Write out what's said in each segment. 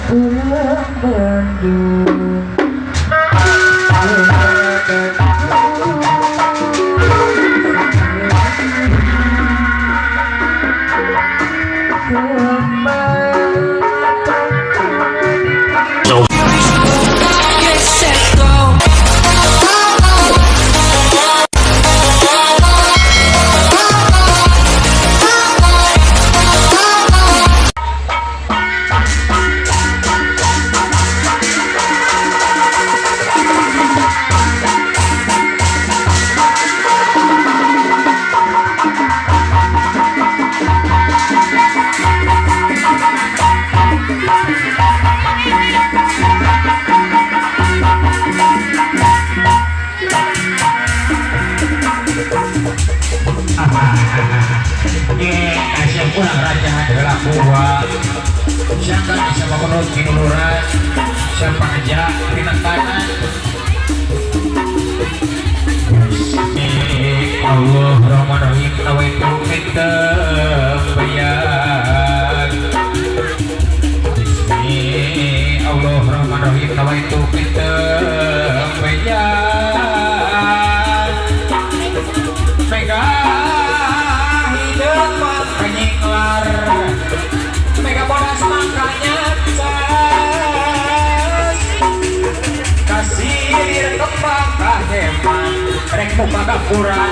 pulang Bandung. Kasih pulang raja adalah buah. Siapa bisa menurut kinuluran? Siapa aja pinakanan? Allah Rahman Rahim nawaitu kita bayan. Allah Rahman Rahim nawaitu kita bayan. Mega Mega bodas makanya kasih kembang kaheman rek muka gapura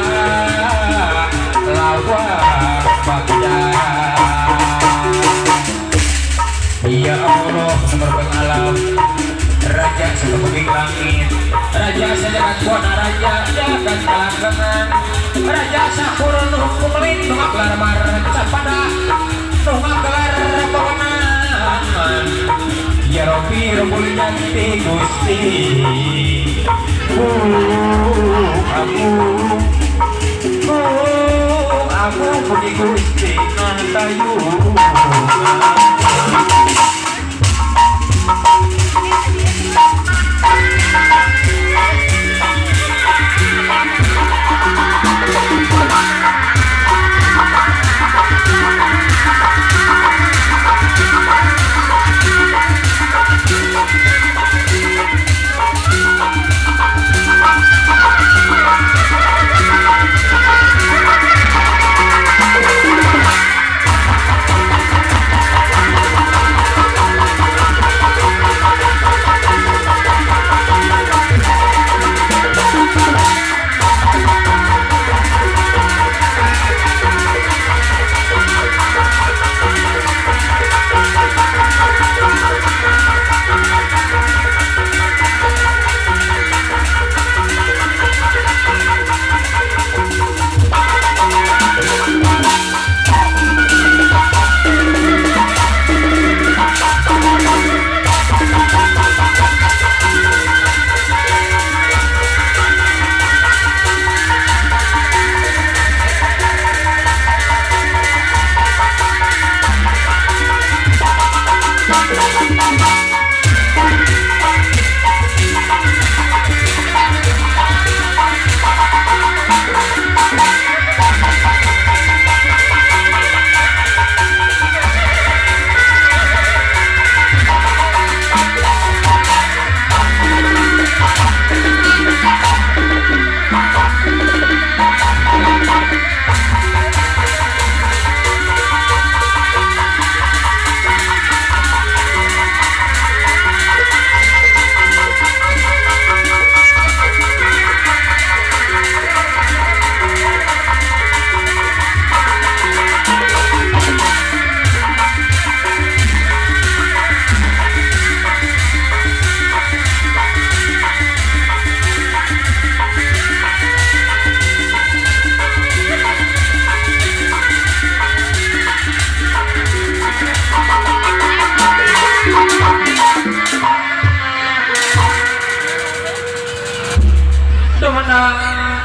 lawa bagja. Ya Allah nomor pengalam raja sekeping langit raja sejagat kuana raja jagat kelanggengan raja sakurun hukum melindung gelar marca pada nungak gelar pemenangan. Ya Rabbi Rabbul Janti Gusti aku puji Gusti nantayu.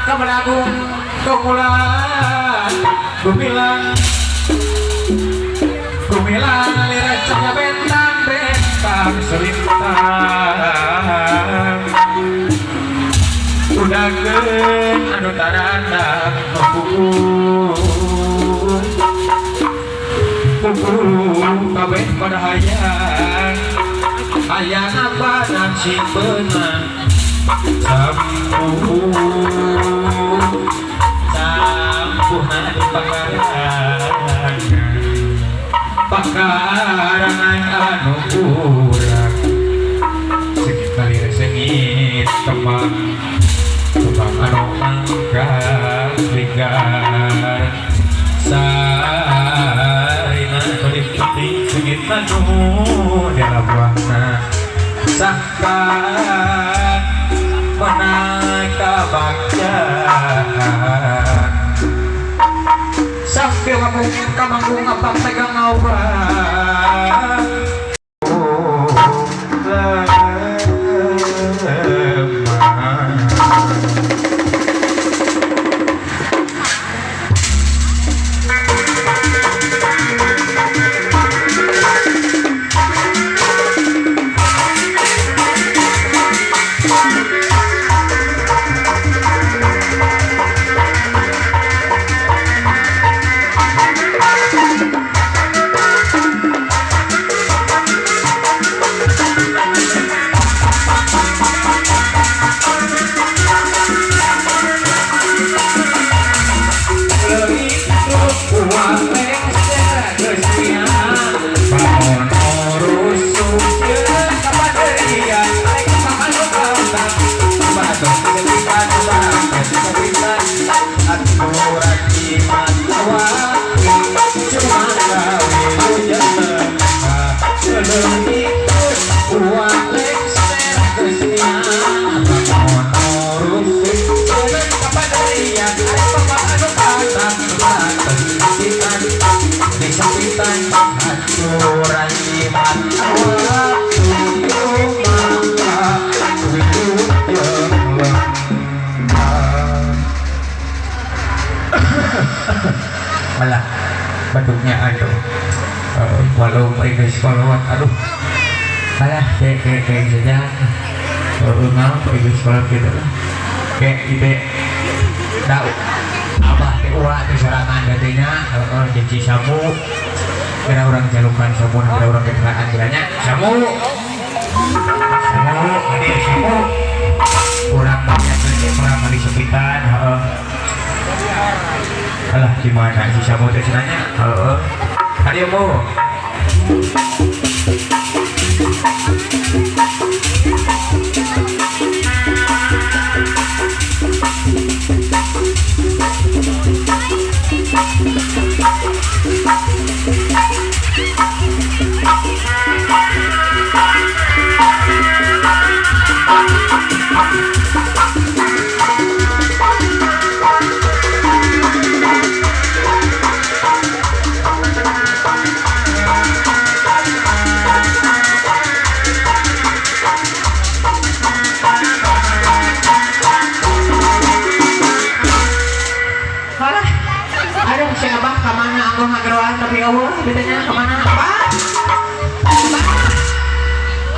Kameragung Kumulan Gumilang Lirecahnya bentang selintang Udageun anu taranda Pupung kabeh pada hayang simpenan sampuh sampuhna di pakarangan anu urang sekali sengit kembang kembang anu mangga linggar sarina kulit putih sengit anu dalam buahna sangka menaka bacaan sambil kamanggung apa pegang awal malah bentuknya aduh walau mereka sekolah aduh malah kayak saja ngau mereka sekolah gitu lah kayak ide tahu apa ulah di serangan katanya janji samu kira orang jalukan samu ada orang kendaraan kiranya samu hadir samu orang banyak orang kali sepitan alah gimana si samu teh cenanya hadir mau betanya kemana Abah?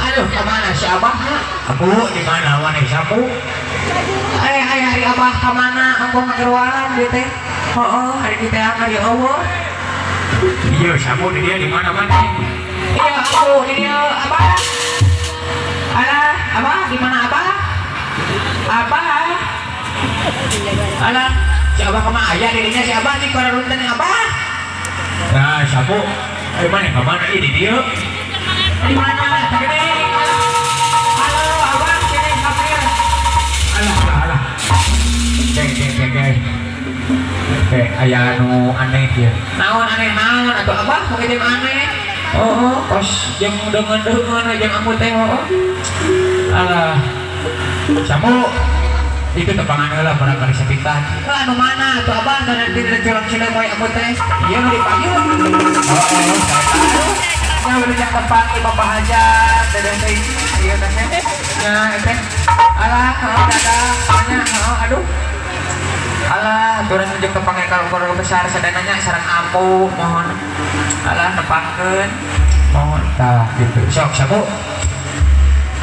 Aduh kemana si Abah? Aku di mana mana sapu? Hari Abah kemana? Aku ngageruan bete. Hari kita hari Allah. Iya sapu dia di mana mana? Iya aku di dia Abah. Alah Abah di mana Abah? Abah. Alah si Abah kemana? Ayah dirinya si Abah di para runten Abah. Nah, sapu, mana kemana ini dia? Di mana? Gini. Halo, abang, sini hampir. Alah. Kayak ayah anu aneh dia. Naon atau abah begitu aneh? Pas jam dengan jam aku tengok. Alah, sapu. Itu tepangan lah barangkali sepitan. Anu mana tuh abang dan nanti jalan sini mau aku teh. Iya mau dipanggil. Yang udah jangan panggil bapak hajat dan saya iya teh. Nah teh. Alah tanya aduh. Alah turun tunjuk tepangan kalau keluarga besar sadananya sarang ampuh mohon. Alah nepangkeun. Mohon tah gitu. Sok sabu.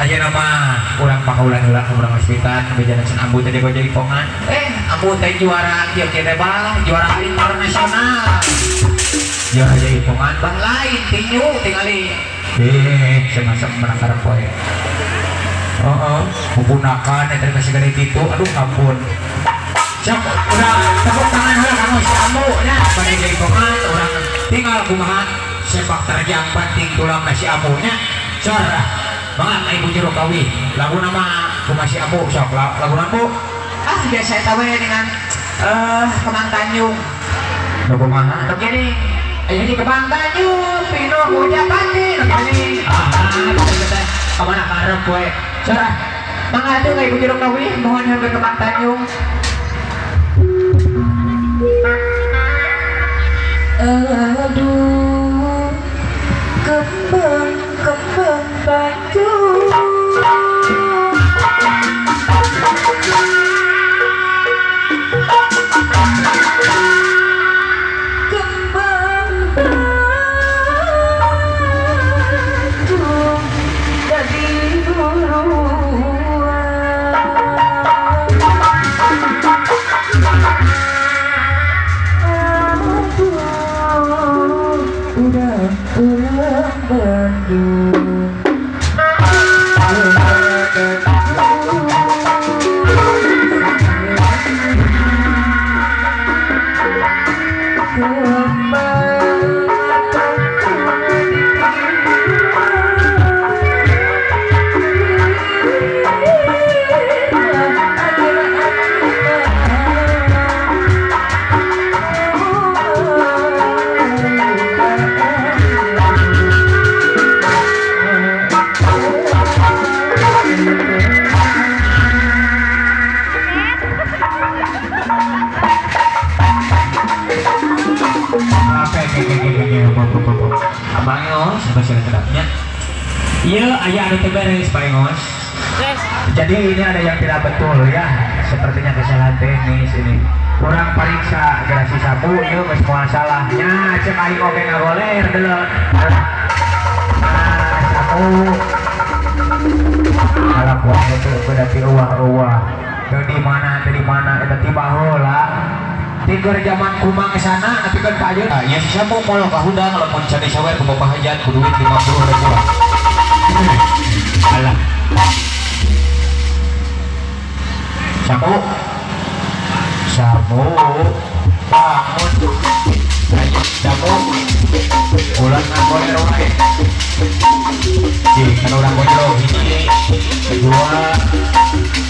Aja nama kurang pakaulan heula urang hospital bejalan sen ambu teh jadi pongan ambu teh juara kieu teh bah juara internasional juara jadi pongan bah lain tinju tingali semasuk menangkar poe menggunakan ya terima kasih gede itu aduh ampun siap udah tepuk tangan lah kamu si Ambo nya pada jadi pemain orang tinggal kumaha sepak terjang penting tulang nasi Ambo nya suara banget ibu jeruk kawi lagu nama kumaha si Ambo sok lagu nambu biasa tahu ya dengan Kemang Tanjung no kumaha no gini jadi Kemang Tanjung pino hujan pasti no gini kemana karep gue suara mangga tuh kayak ibu jeruk kawi mohon sampai Kemang Tanjung aduh kembang Tanjung iya ayah ada beres Pak Engos jadi ini ada yang tidak betul ya sepertinya kesalahan teknis ini kurang periksa gerasi sabu yuk semua salahnya cek aing oke ngagoler dulu sabu kalau buang itu udah di uah dari mana itu tiba heula tidur zaman kumang sana tapi kan Pak Ayu ya si sabu kalau kahudang kalau mau cari sawer ke bapak hajat ku duit 50.000 alah sabu bangun ayo sabu ulang nganggoler wae kan orang bojol hiji kedua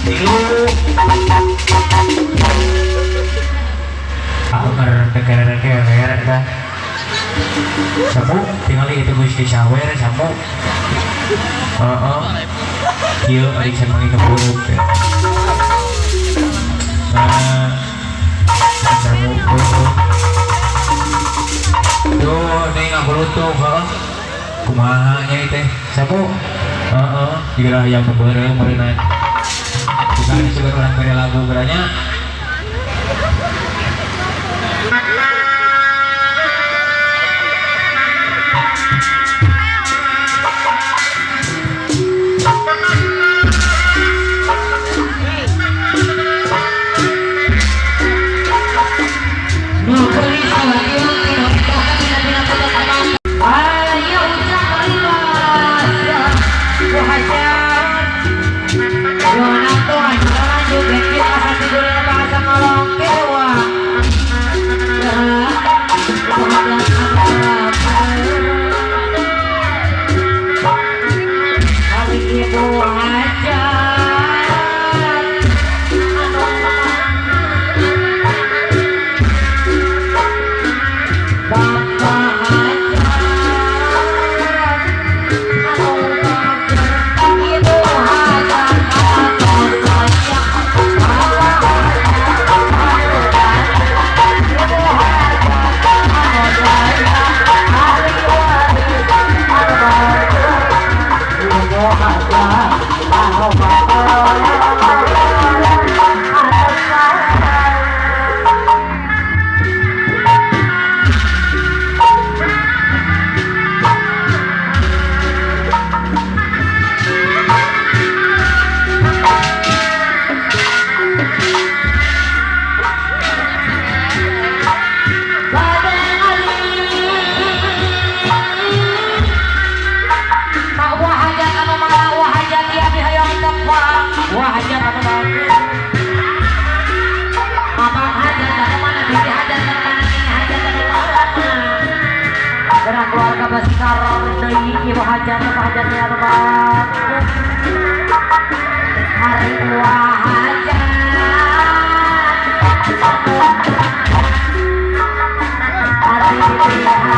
tilu aku ngerer dah sabu tinggal itu gusti sawer sabu iya adik saya mangi keburuk ya sabu tuh nih ngaku lutuh kumaha nya itu sabu juga yang keburuk merenang bukan juga orang beri lagu beranya besar deui ieu hajat-hajatnya teman hari hajat hari hajat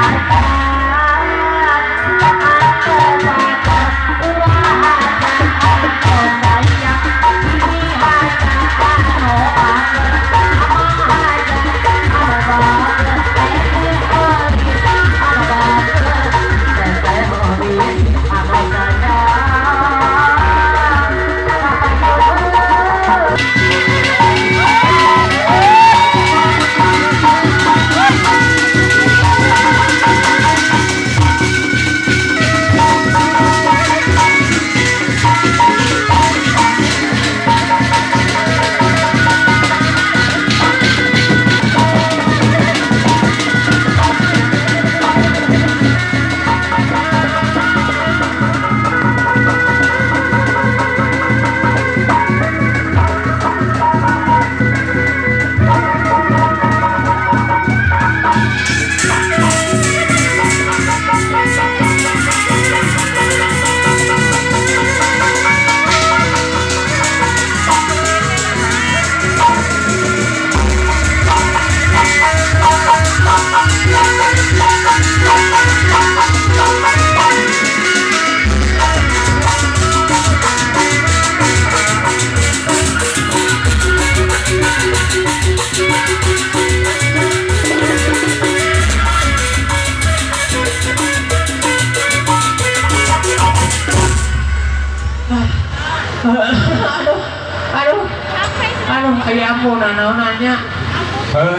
aduh aya ampun nanaonannya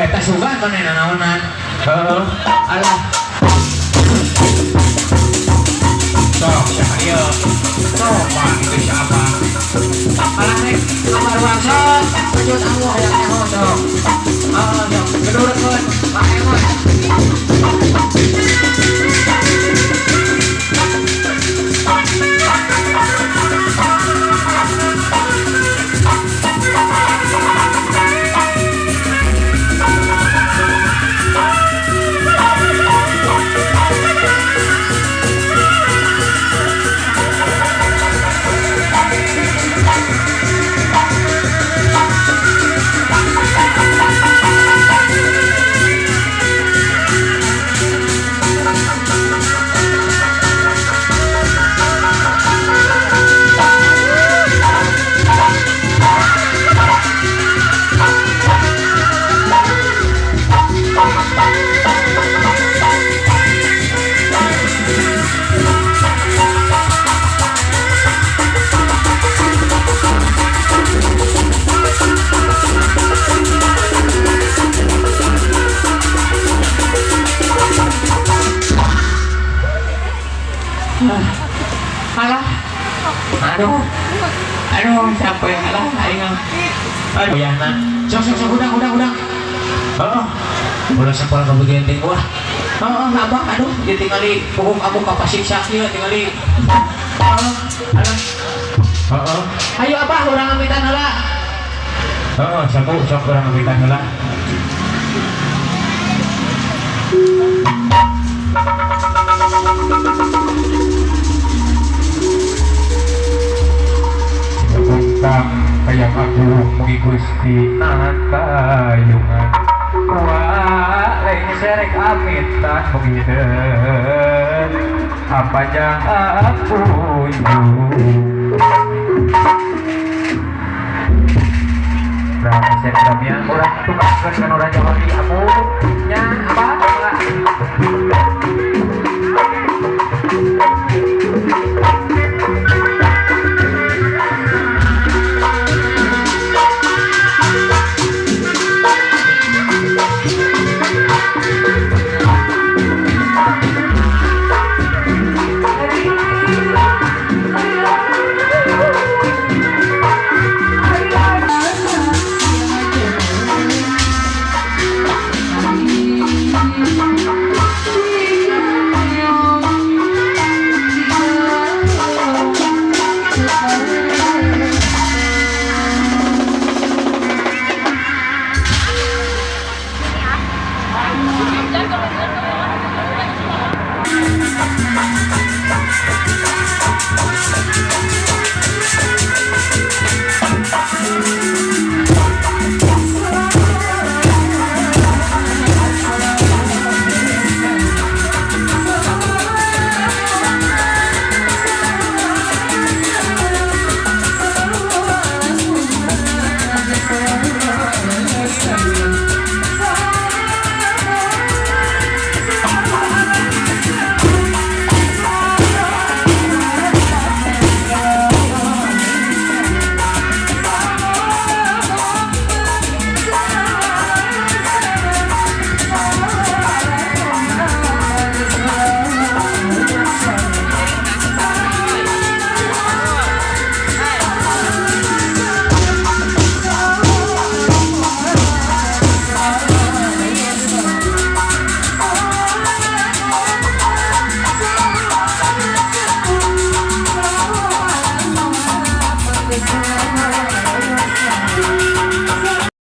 eta sugan mana nanaonan alah sok siapa dia coba itu siapa alah nek kamar wangsa lanjut aku hayang eho sok sok gedurkeun Pak Emon aduh capek alah aing aduh ya nah sok udang udah sekolah ke bagian tinggal abah aduh dia tinggali pukul kamu kapasiksa dia tinggali alah ayo abah urang ngamitan heula sok urang ngamitan heula tentang kayak aku mengikuti nahan kayungan lengserek amintan begitu apa yang aku lengserek kamian orang tukang kan orang Jawa di aku nya apa